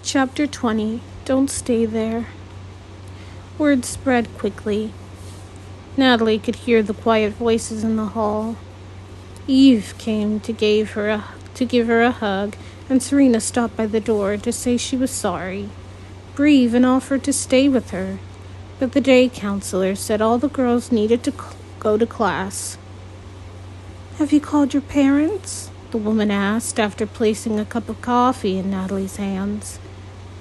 Chapter 20. Don't stay there. Word spread quickly. Natalie could hear the quiet voices in the hall. Eve came to give her a hug, and Serena stopped by the door to say she was sorry. Bree even offered to stay with her, but the day counselor said all the girls needed to go to class. "Have you called your parents?" the woman asked after placing a cup of coffee in Natalie's hands.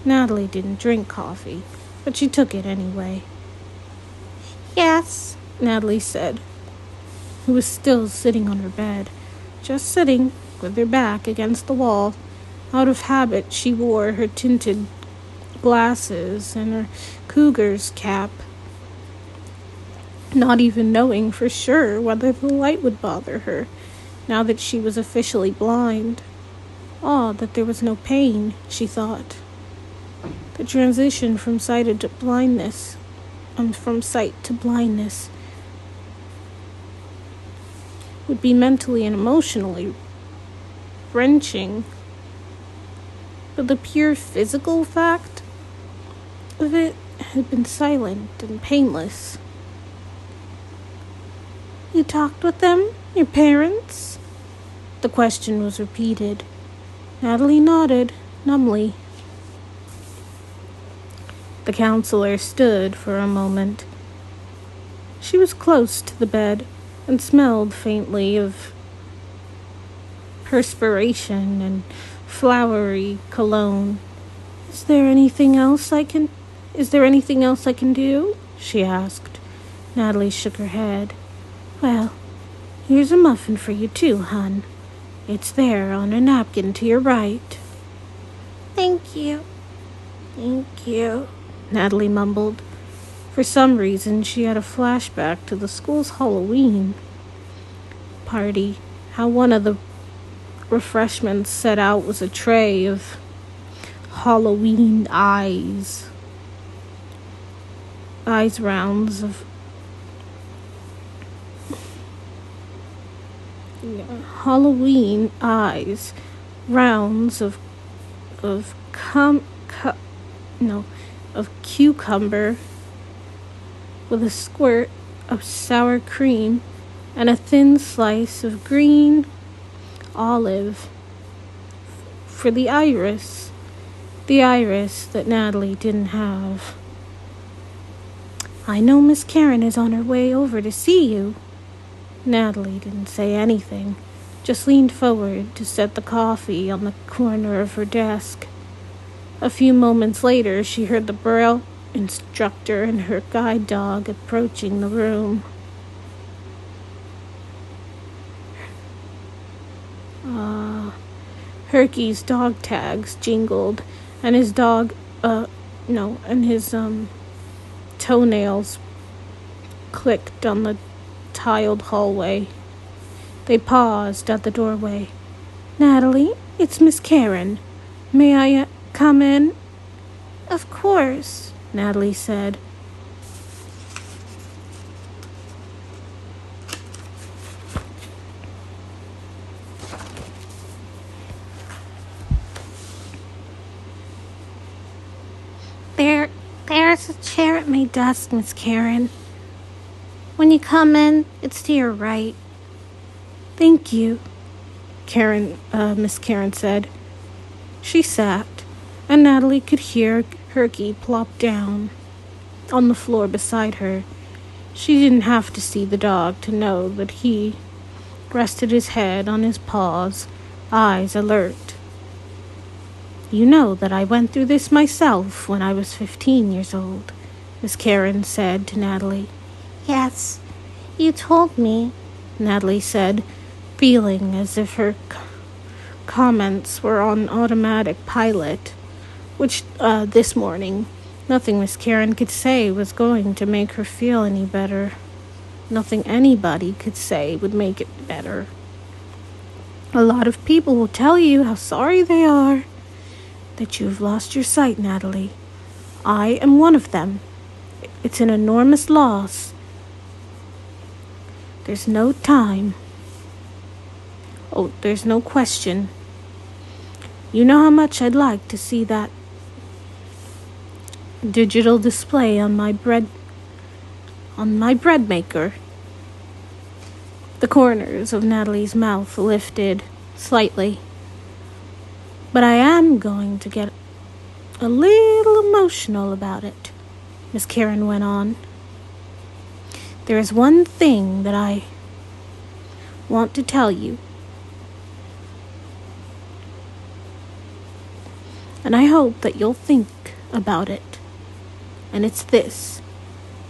Natalie didn't drink coffee, but she took it anyway. "Yes," Natalie said, who was still sitting on her bed, just sitting with her back against the wall. Out of habit, she wore her tinted glasses and her cougar's cap, not even knowing for sure whether the light would bother her, now that she was officially blind. Odd that there was no pain, she thought. The transition from sight to blindness would be mentally and emotionally wrenching, but the pure physical fact of it had been silent and painless. "You talked with them? Your parents?" The question was repeated. Natalie nodded, numbly. The counselor stood for a moment. She was close to the bed and smelled faintly of perspiration and flowery cologne. Is there anything else I can do?" she asked. Natalie shook her head. "Well, here's a muffin for you too, hun. It's there on a napkin to your right." Thank you, Natalie mumbled. For some reason, she had a flashback to the school's Halloween party, how one of the refreshments set out was a tray of Halloween eyes rounds of Halloween eyes rounds of cucumber with a squirt of sour cream and a thin slice of green olive for the iris that Natalie didn't have. "I know Miss Karen is on her way over to see you." Natalie didn't say anything, just leaned forward to set the coffee on the corner of her desk. A few moments later, she heard the Braille instructor and her guide dog approaching the room. Herky's dog tags jingled, and his toenails clicked on the tiled hallway. They paused at the doorway. "Natalie, it's Miss Karen. May I come in?" "Of course," Natalie said. There's a chair at my desk, Miss Karen. When you come in, it's to your right." "Thank you," Miss Karen said. She sat, and Natalie could hear Herky plop down on the floor beside her. She didn't have to see the dog to know that he rested his head on his paws, eyes alert. "You know that I went through this myself when I was 15 years old," Miss Karen said to Natalie. "Yes, you told me," Natalie said, feeling as if her comments were on automatic pilot, which this morning nothing Miss Karen could say was going to make her feel any better. Nothing anybody could say would make it better. "A lot of people will tell you how sorry they are that you've lost your sight, Natalie. I am one of them. It's an enormous loss. There's no time. Oh, there's no question. You know how much I'd like to see that digital display on my bread maker. The corners of Natalie's mouth lifted slightly. But I am going to get a little emotional about it, Miss Karen went on. There is one thing that I want to tell you. And I hope that you'll think about it. And it's this: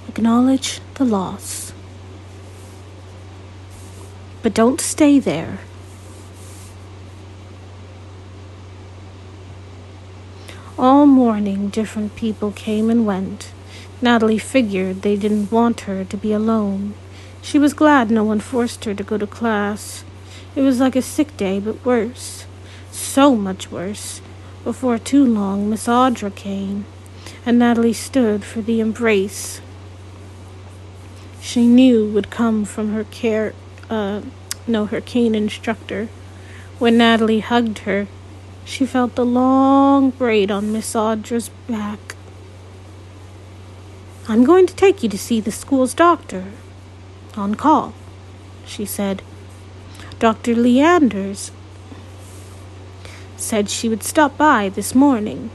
acknowledge the loss. But don't stay there. All morning, different people came and went. Natalie figured they didn't want her to be alone. She was glad no one forced her to go to class. It was like a sick day, but worse. So much worse. Before too long, Miss Audra came, and Natalie stood for the embrace she knew would come from her her cane instructor. When Natalie hugged her, she felt the long braid on Miss Audra's back. I'm going to take you to see the school's doctor. On call, she said. Dr. Leanders said she would stop by this morning.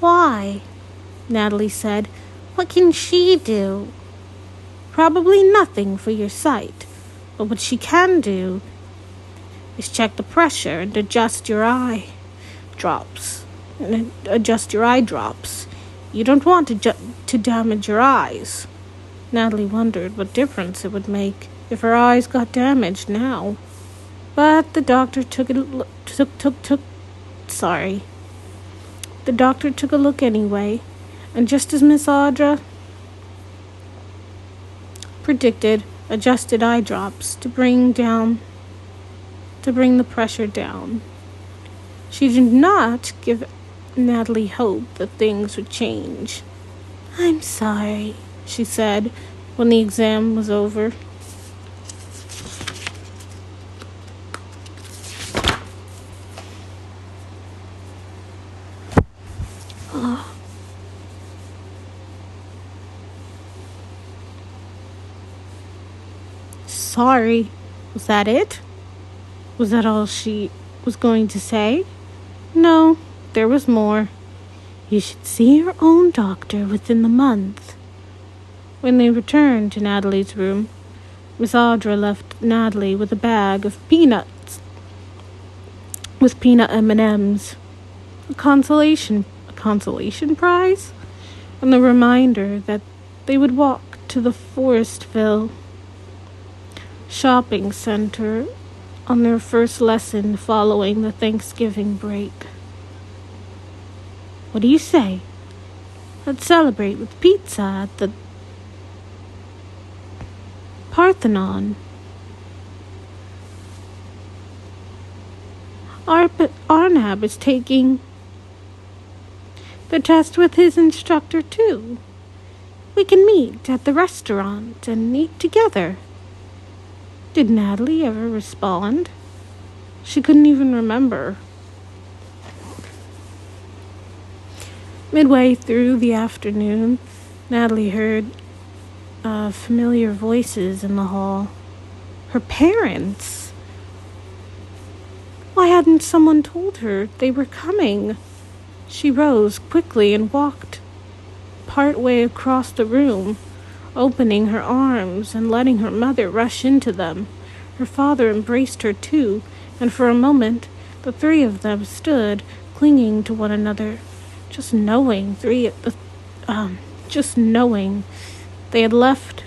Why? Natalie said. What can she do? Probably nothing for your sight, but what she can do is check the pressure and adjust your eye drops. You don't want to damage your eyes. Natalie wondered what difference it would make if her eyes got damaged now. But the doctor took a look anyway, and just as Miss Audra predicted, adjusted eye drops to bring the pressure down. She did not give Natalie hope that things would change. I'm sorry, she said when the exam was over. Sorry. Was that it? Was that all she was going to say? No, there was more. You should see your own doctor within the month. When they returned to Natalie's room, Miss Audra left Natalie with a bag of peanuts with peanut M&Ms, a consolation prize, and the reminder that they would walk to the Forestville shopping center on their first lesson following the Thanksgiving break. What do you say? Let's celebrate with pizza at the Parthenon. Arnab is taking the test with his instructor too. We can meet at the restaurant and eat together. Did Natalie ever respond? She couldn't even remember. Midway through the afternoon, Natalie heard familiar voices in the hall. Her parents. Why hadn't someone told her they were coming? She rose quickly and walked part way across the room, opening her arms and letting her mother rush into them. Her father embraced her too, and for a moment the three of them stood clinging to one another, just knowing they had left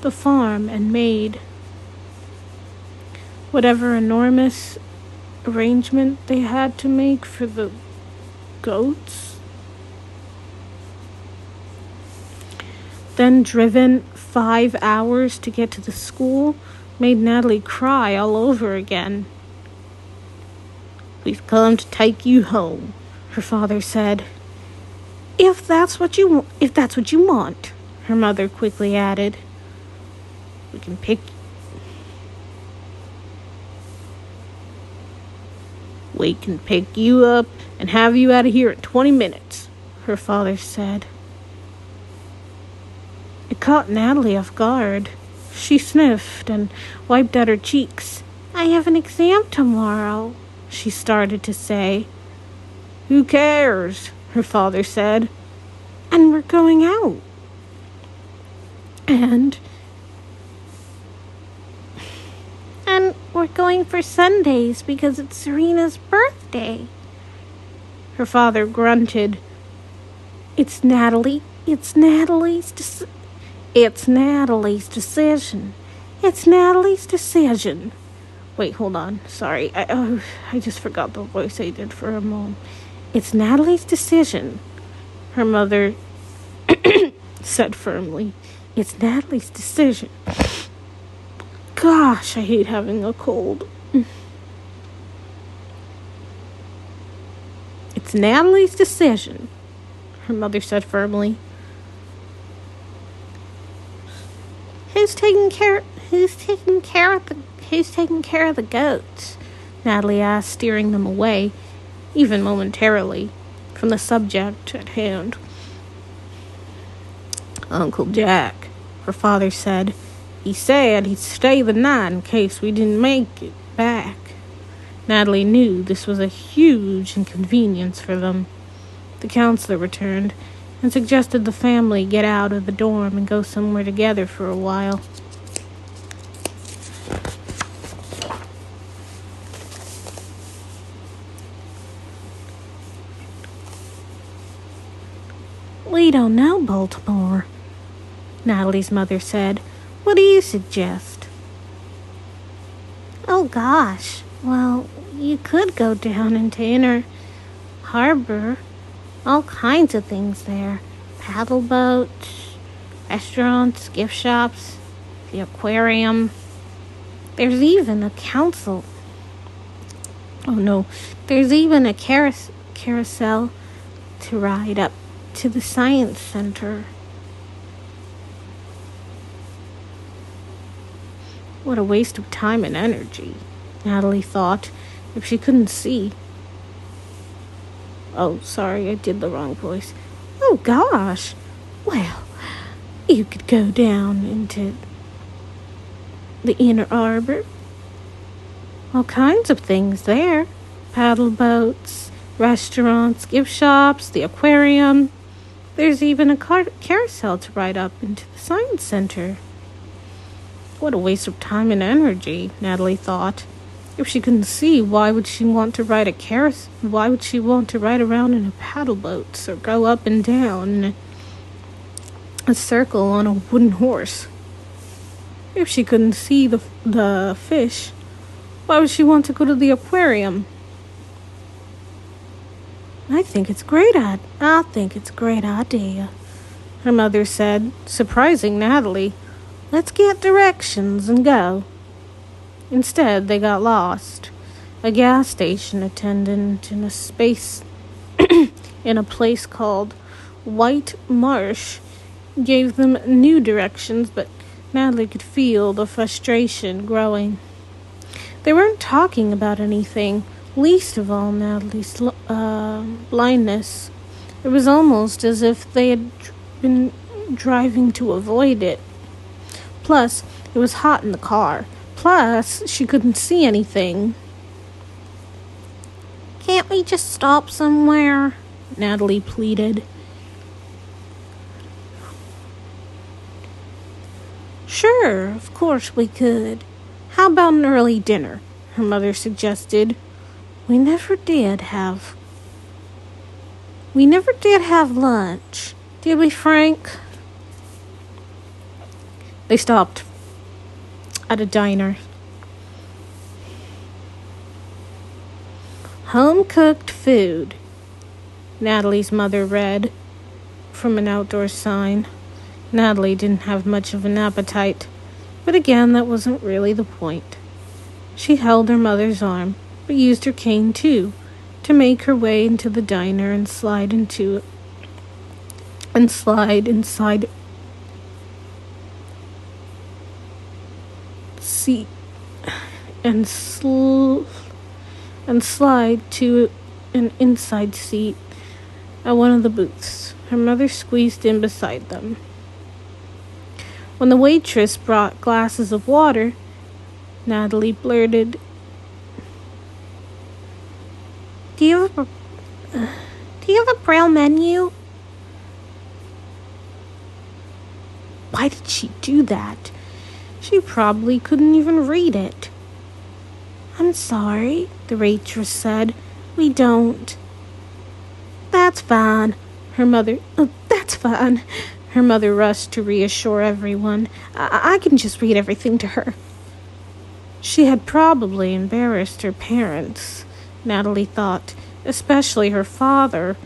the farm and made whatever enormous arrangement they had to make for the goats. Then driven 5 hours to get to the school made Natalie cry all over again. We've come to take you home, her father said. If that's what you want, her mother quickly added. We can pick you up and have you out of here in 20 minutes. her father said. It caught Natalie off guard. She sniffed and wiped at her cheeks. I have an exam tomorrow, she started to say. Who cares? Her father said. And we're going out. And we're going for Sundays because it's Serena's birthday. Her father grunted. It's Natalie's decision. It's Natalie's decision. Wait, hold on. Sorry. I just forgot the voice I did for a moment. It's Natalie's decision, her mother said firmly. It's Natalie's decision. Gosh, I hate having a cold. It's Natalie's decision, her mother said firmly. Who's taking care of the goats? Natalie asked, steering them away, even momentarily, from the subject at hand. Uncle Jack, her father said. He said he'd stay the night in case we didn't make it back. Natalie knew this was a huge inconvenience for them. The counselor returned and suggested the family get out of the dorm and go somewhere together for a while. We don't know Baltimore, Natalie's mother said. What do you suggest? Oh gosh, well, you could go down into Inner Harbor. All kinds of things there. Paddle boats, restaurants, gift shops, the aquarium. There's even a council. Oh no, there's even a carousel to ride up to the science center. What a waste of time and energy, Natalie thought, if she couldn't see. Oh, sorry, I did the wrong voice. Oh, gosh. Well, you could go down into the Inner Harbor. All kinds of things there. Paddle boats, restaurants, gift shops, the aquarium. There's even a carousel to ride up into the science center. What a waste of time and energy, Natalie thought. If she couldn't see, why would she want to ride a carousel? Why would she want to ride around in a paddle boat or go up and down in a circle on a wooden horse? If she couldn't see the fish, why would she want to go to the aquarium? I think it's a great idea, her mother said, surprising Natalie. Let's get directions and go. Instead, they got lost. A gas station attendant in a place called White Marsh gave them new directions, but Natalie could feel the frustration growing. They weren't talking about anything, least of all Natalie's blindness. It was almost as if they had been driving to avoid it. Plus, it was hot in the car. Plus, she couldn't see anything. Can't we just stop somewhere? Natalie pleaded. Sure, of course we could. How about an early dinner? Her mother suggested. We never did have lunch, did we, Frank? They stopped at a diner. Home-cooked food, Natalie's mother read from an outdoor sign. Natalie didn't have much of an appetite, but again, that wasn't really the point. She held her mother's arm, but used her cane too, to make her way into the diner and slide inside seat and slide to an inside seat. at one of the booths. Her mother squeezed in beside them. When the waitress brought glasses of water, Natalie blurted, Do you have a Braille menu? Why did she do that? She probably couldn't even read it. I'm sorry, the waitress said. We don't. That's fine. That's fine. Her mother rushed to reassure everyone. I can just read everything to her. She had probably embarrassed her parents, Natalie thought, especially her father,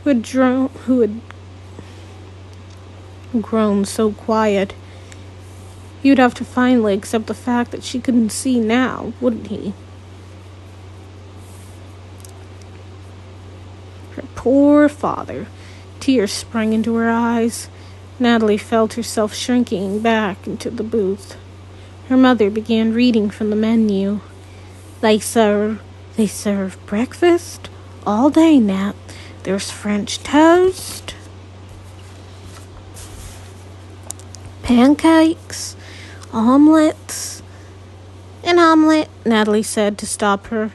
who had grown so quiet. You'd have to finally accept the fact that she couldn't see now, wouldn't he? Her poor father. Tears sprang into her eyes. Natalie felt herself shrinking back into the booth. Her mother began reading from the menu. They serve breakfast all day, Nat. There's French toast, pancakes, omelets. An omelet, Natalie said to stop her.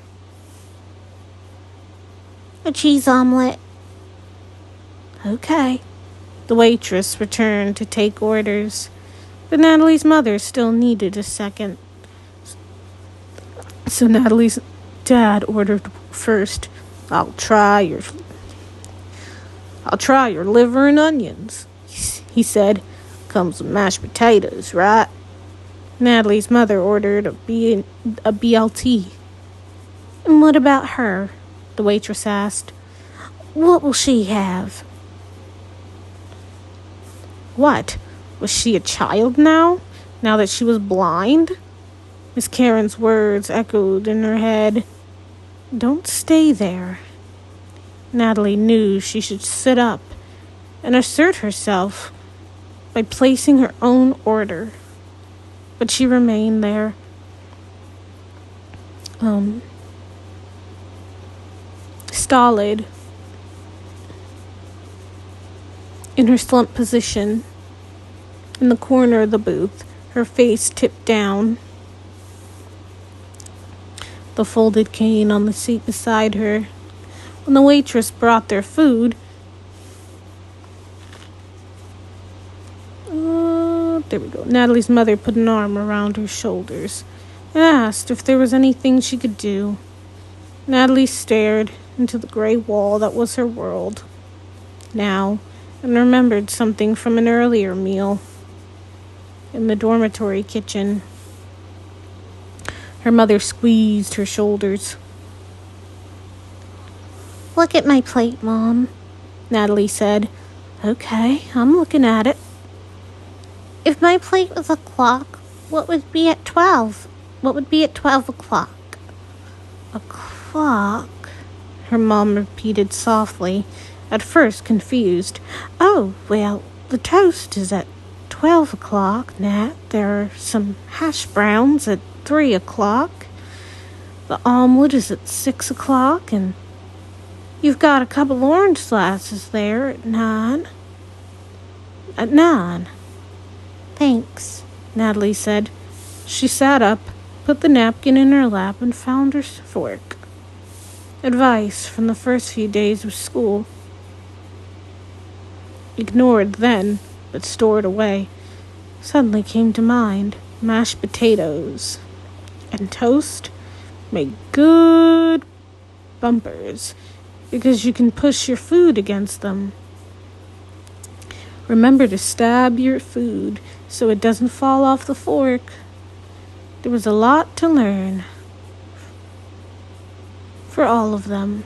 A cheese omelet. Okay. The waitress returned to take orders, but Natalie's mother still needed a second. So Natalie's dad ordered first. I'll try your liver and onions, he said. Comes with mashed potatoes, right? Natalie's mother ordered a BLT. And what about her? The waitress asked. What will she have? What? Was she a child now? Now that she was blind? Miss Karen's words echoed in her head. Don't stay there. Natalie knew she should sit up and assert herself by placing her own order. But she remained there. Stolid. In her slumped position, in the corner of the booth, her face tipped down. The folded cane on the seat beside her. When the waitress brought their food, there we go. Natalie's mother put an arm around her shoulders and asked if there was anything she could do. Natalie stared into the gray wall that was her world now, and remembered something from an earlier meal in the dormitory kitchen. Her mother squeezed her shoulders. Look at my plate, Mom, Natalie said. Okay, I'm looking at it. If my plate was a clock, what would be at 12? What would be at 12 o'clock? A clock? Her mom repeated softly, at first confused. Oh, well, the toast is at 12 o'clock, Nat. There are some hash browns at 3 o'clock. The omelet is at 6 o'clock, and you've got a couple orange slices there at 9. At 9. Thanks, Natalie said. She sat up, put the napkin in her lap, and found her fork. Advice from the first few days of school. Ignored then, but stored away, suddenly came to mind. Mashed potatoes and toast make good bumpers because you can push your food against them. Remember to stab your food so it doesn't fall off the fork. There was a lot to learn for all of them.